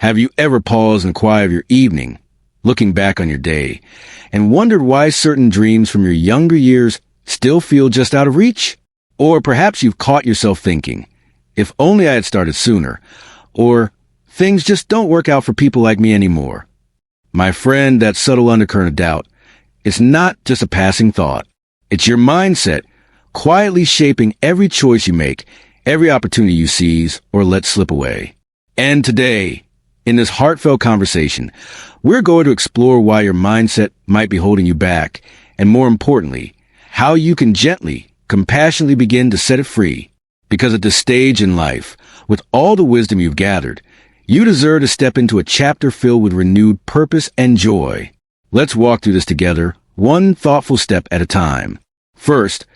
Have you ever paused in the quiet of your evening, looking back on your day, and wondered why certain dreams from your younger years still feel just out of reach? Or perhaps you've caught yourself thinking, if only I had started sooner, or things just don't work out for people like me anymore. My friend, that subtle undercurrent of doubt, it's not just a passing thought. It's your mindset quietly shaping every choice you make, every opportunity you seize or let slip away. And today, in this heartfelt conversation, we're going to explore why your mindset might be holding you back, and more importantly, how you can gently, compassionately begin to set it free. Because at this stage in life, with all the wisdom you've gathered, you deserve to step into a chapter filled with renewed purpose and joy. Let's walk through this together, one thoughtful step at a time. First,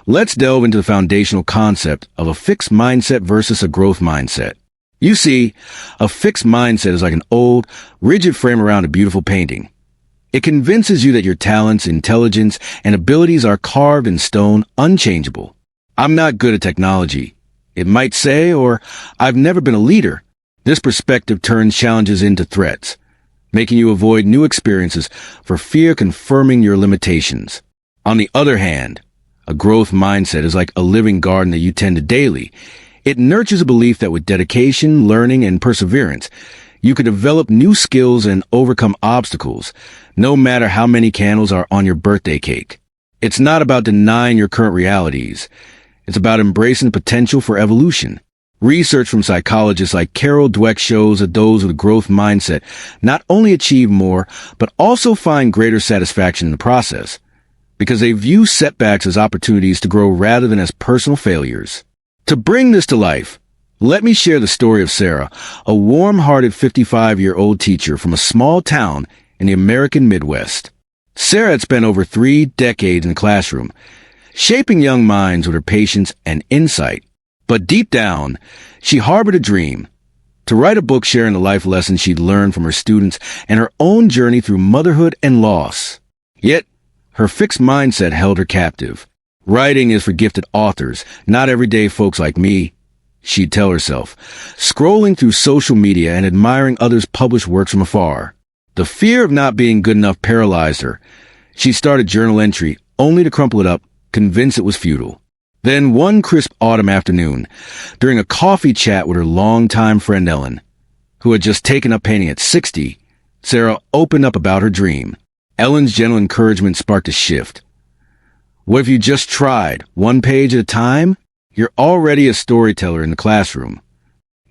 let's delve into the foundational concept of a fixed mindset versus a growth mindset. You see, a fixed mindset is like an old, rigid frame around a beautiful painting. It convinces you that your talents, intelligence, and abilities are carved in stone, unchangeable. I'm not good at technology, it might say, or I've never been a leader. This perspective turns challenges into threats, making you avoid new experiences for fear confirming your limitations. On the other hand, a growth mindset is like a living garden that you tend to daily. It nurtures a belief that with dedication, learning, and perseverance, you can develop new skills and overcome obstacles, no matter how many candles are on your birthday cake. It's not about denying your current realities. It's about embracing the potential for evolution. Research from psychologists like Carol Dweck shows that those with a growth mindset not only achieve more, but also find greater satisfaction in the process, because they view setbacks as opportunities to grow rather than as personal failures. To bring this to life, let me share the story of Sarah, a warm-hearted 55-year-old teacher from a small town in the American Midwest. Sarah had spent over 3 decades in the classroom, shaping young minds with her patience and insight. But deep down, she harbored a dream to write a book sharing the life lessons she'd learned from her students and her own journey through motherhood and loss. Yet, her fixed mindset held her captive. Writing is for gifted authors, not everyday folks like me, she'd tell herself, scrolling through social media and admiring others' published works from afar. The fear of not being good enough paralyzed her. She started journal entry, only to crumple it up, convinced it was futile. Then one crisp autumn afternoon, during a coffee chat with her longtime friend Ellen, who had just taken up painting at 60, Sarah opened up about her dream. Ellen's gentle encouragement sparked a shift. What if you just tried, one page at a time? You're already a storyteller in the classroom.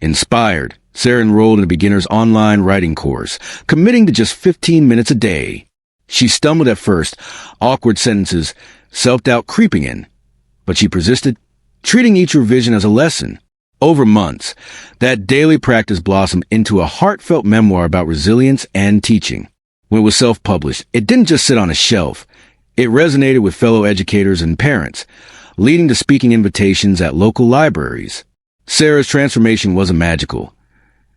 Inspired, Sarah enrolled in a beginner's online writing course, committing to just 15 minutes a day. She stumbled at first, awkward sentences, self-doubt creeping in. But she persisted, treating each revision as a lesson. Over months, that daily practice blossomed into a heartfelt memoir about resilience and teaching. When it was self-published, it didn't just sit on a shelf. It resonated with fellow educators and parents, leading to speaking invitations at local libraries. Sarah's transformation wasn't magical.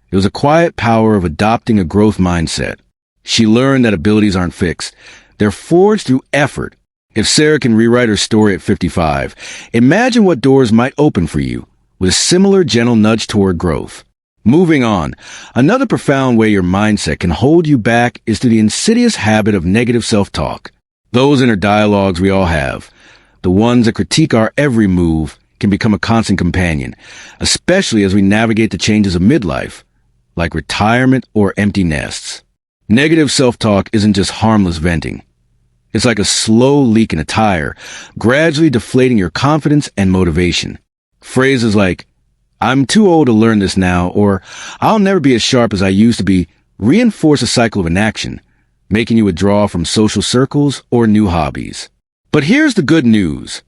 It was a quiet power of adopting a growth mindset. She learned that abilities aren't fixed. They're forged through effort. If Sarah can rewrite her story at 55, imagine what doors might open for you with a similar gentle nudge toward growth. Moving on, another profound way your mindset can hold you back is through the insidious habit of negative self-talk. Those inner dialogues we all have, the ones that critique our every move, can become a constant companion, especially as we navigate the changes of midlife, like retirement or empty nests. Negative self-talk isn't just harmless venting. It's like a slow leak in a tire, gradually deflating your confidence and motivation. Phrases like, "I'm too old to learn this now," or "I'll never be as sharp as I used to be," reinforce a cycle of inaction, making you withdraw from social circles or new hobbies. But here's the good news.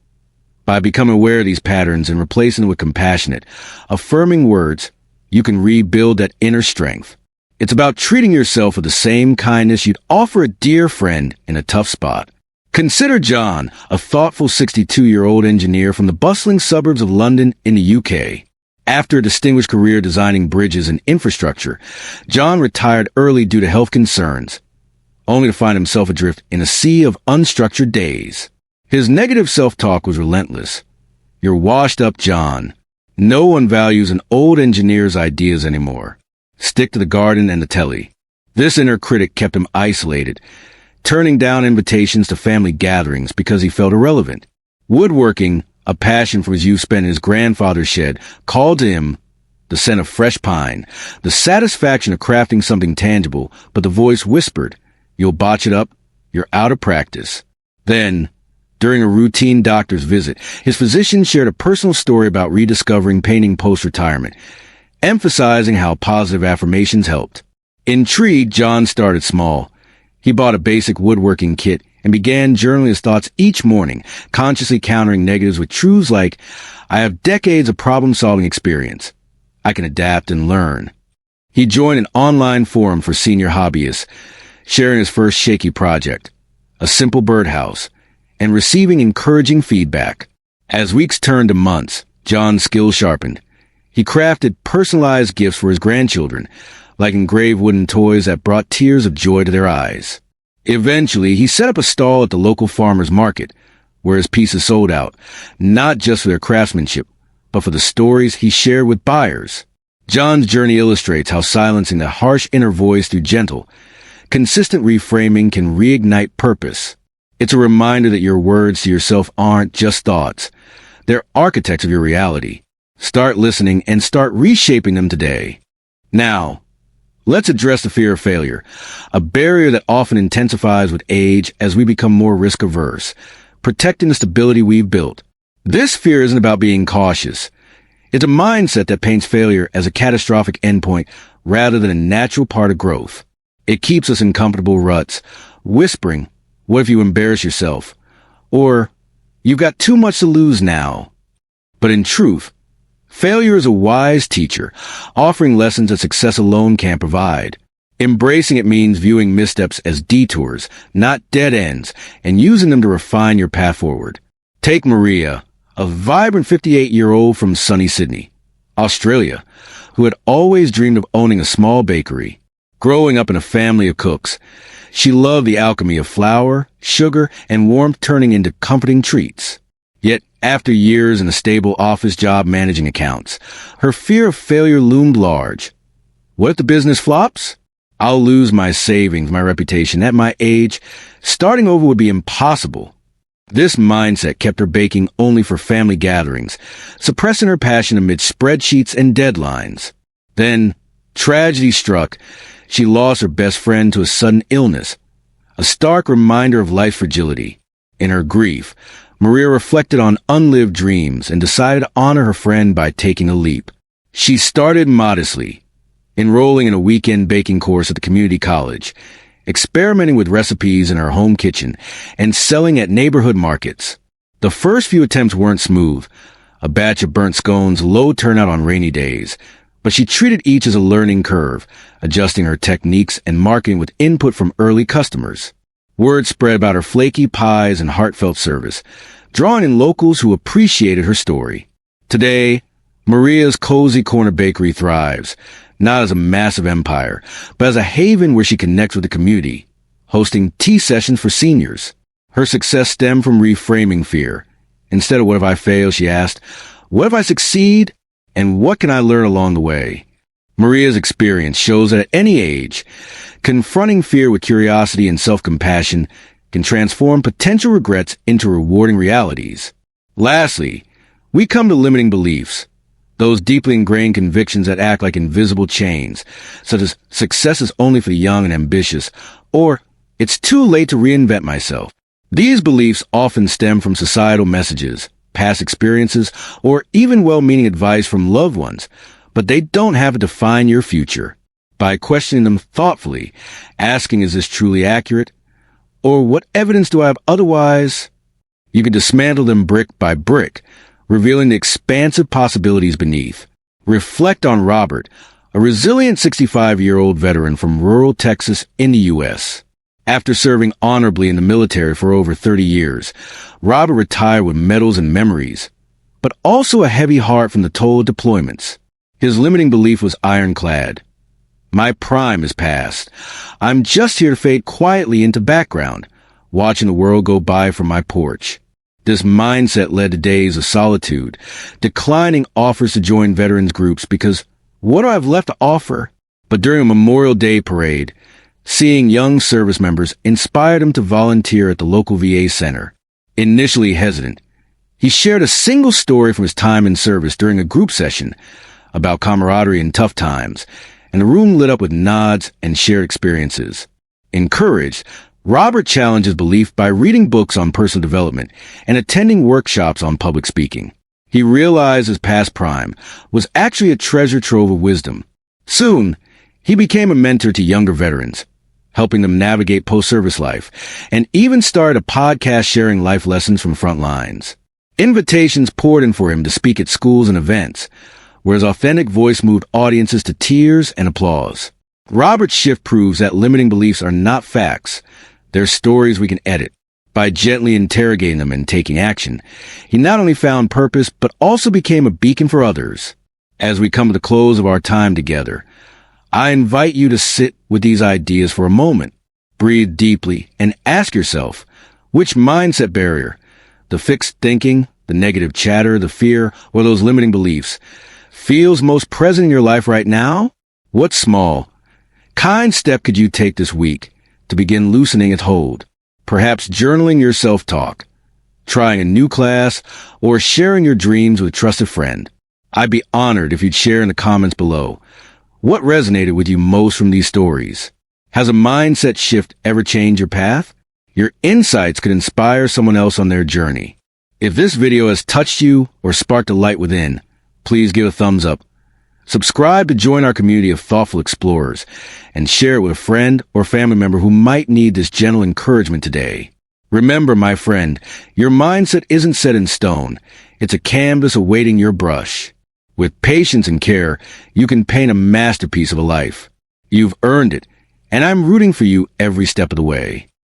By becoming aware of these patterns and replacing them with compassionate, affirming words, you can rebuild that inner strength. It's about treating yourself with the same kindness you'd offer a dear friend in a tough spot. Consider John, a thoughtful 62-year-old engineer from the bustling suburbs of London in the UK. After a distinguished career designing bridges and infrastructure, John retired early due to health concerns, only to find himself adrift in a sea of unstructured days. His negative self-talk was relentless. "You're washed up, John. No one values an old engineer's ideas anymore." Stick to the garden and the telly. This inner critic kept him isolated, turning down invitations to family gatherings because he felt irrelevant. Woodworking, a passion for his youth spent in his grandfather's shed, called to him the scent of fresh pine, the satisfaction of crafting something tangible, but the voice whispered, "You'll botch it up, you're out of practice." Then, during a routine doctor's visit, his physician shared a personal story about rediscovering painting post-retirement, emphasizing how positive affirmations helped. Intrigued, John started small. He bought a basic woodworking kit and began journaling his thoughts each morning, consciously countering negatives with truths like, "I have decades of problem-solving experience. I can adapt and learn." He joined an online forum for senior hobbyists, sharing his first shaky project, a simple birdhouse, and receiving encouraging feedback. As weeks turned to months, John's skills sharpened. He crafted personalized gifts for his grandchildren, like engraved wooden toys that brought tears of joy to their eyes. Eventually, he set up a stall at the local farmer's market, where his pieces sold out, not just for their craftsmanship, but for the stories he shared with buyers. John's journey illustrates how silencing the harsh inner voice through gentle, consistent reframing can reignite purpose. It's a reminder that your words to yourself aren't just thoughts. They're architects of your reality. Start listening and start reshaping them today. Now, let's address the fear of failure, a barrier that often intensifies with age as we become more risk-averse, protecting the stability we've built. This fear isn't about being cautious. It's a mindset that paints failure as a catastrophic endpoint rather than a natural part of growth. It keeps us in comfortable ruts, whispering, "What if you embarrass yourself?" Or, "You've got too much to lose now." But in truth, failure is a wise teacher, offering lessons that success alone can't provide. Embracing it means viewing missteps as detours, not dead ends, and using them to refine your path forward. Take Maria, a vibrant 58-year-old from sunny Sydney, Australia, who had always dreamed of owning a small bakery. Growing up in a family of cooks, she loved the alchemy of flour, sugar, and warmth turning into comforting treats. Yet, after years in a stable office job managing accounts, her fear of failure loomed large. What if the business flops? I'll lose my savings, my reputation. At my age, starting over would be impossible. This mindset kept her baking only for family gatherings, suppressing her passion amid spreadsheets and deadlines. Then, tragedy struck. She lost her best friend to a sudden illness, a stark reminder of life's fragility. In her grief, Maria reflected on unlived dreams and decided to honor her friend by taking a leap. She started modestly, enrolling in a weekend baking course at the community college, experimenting with recipes in her home kitchen, and selling at neighborhood markets. The first few attempts weren't smooth, a batch of burnt scones, low turnout on rainy days, but she treated each as a learning curve, adjusting her techniques and marketing with input from early customers. Word spread about her flaky pies and heartfelt service, drawing in locals who appreciated her story. Today, Maria's Cozy Corner Bakery thrives, not as a massive empire, but as a haven where she connects with the community, hosting tea sessions for seniors. Her success stemmed from reframing fear. Instead of "what if I fail," she asked, "What if I succeed? And what can I learn along the way?" Maria's experience shows that at any age, confronting fear with curiosity and self-compassion can transform potential regrets into rewarding realities. Lastly, we come to limiting beliefs, those deeply ingrained convictions that act like invisible chains, such as "success is only for the young and ambitious," or "it's too late to reinvent myself." These beliefs often stem from societal messages, past experiences, or even well-meaning advice from loved ones, but they don't have to define your future. By questioning them thoughtfully, asking, "Is this truly accurate?" or "What evidence do I have otherwise?" you can dismantle them brick by brick, revealing the expansive possibilities beneath. Reflect on Robert, a resilient 65-year-old veteran from rural Texas in the U.S. After serving honorably in the military for over 30 years, Robert retired with medals and memories, but also a heavy heart from the toll of deployments. His limiting belief was ironclad. "My prime is past. I'm just here to fade quietly into background, watching the world go by from my porch." This mindset led to days of solitude, declining offers to join veterans groups because what do I have left to offer? But during a Memorial Day parade, seeing young service members inspired him to volunteer at the local VA center. Initially hesitant, he shared a single story from his time in service during a group session about camaraderie in tough times, and the room lit up with nods and shared experiences. Encouraged, Robert challenged his belief by reading books on personal development and attending workshops on public speaking. He realized his past prime was actually a treasure trove of wisdom. Soon, he became a mentor to younger veterans, helping them navigate post-service life, and even started a podcast sharing life lessons from front lines. Invitations poured in for him to speak at schools and events, where his authentic voice moved audiences to tears and applause. Robert's shift proves that limiting beliefs are not facts. They're stories we can edit. By gently interrogating them and taking action, he not only found purpose, but also became a beacon for others. As we come to the close of our time together, I invite you to sit with these ideas for a moment. Breathe deeply and ask yourself, which mindset barrier, the fixed thinking, the negative chatter, the fear, or those limiting beliefs, feels most present in your life right now? What small, kind step could you take this week to begin loosening its hold? Perhaps journaling your self-talk, trying a new class, or sharing your dreams with a trusted friend. I'd be honored if you'd share in the comments below. What resonated with you most from these stories? Has a mindset shift ever changed your path? Your insights could inspire someone else on their journey. If this video has touched you or sparked a light within, please give a thumbs up. Subscribe to join our community of thoughtful explorers and share it with a friend or family member who might need this gentle encouragement today. Remember, my friend, your mindset isn't set in stone. It's a canvas awaiting your brush. With patience and care, you can paint a masterpiece of a life. You've earned it, and I'm rooting for you every step of the way.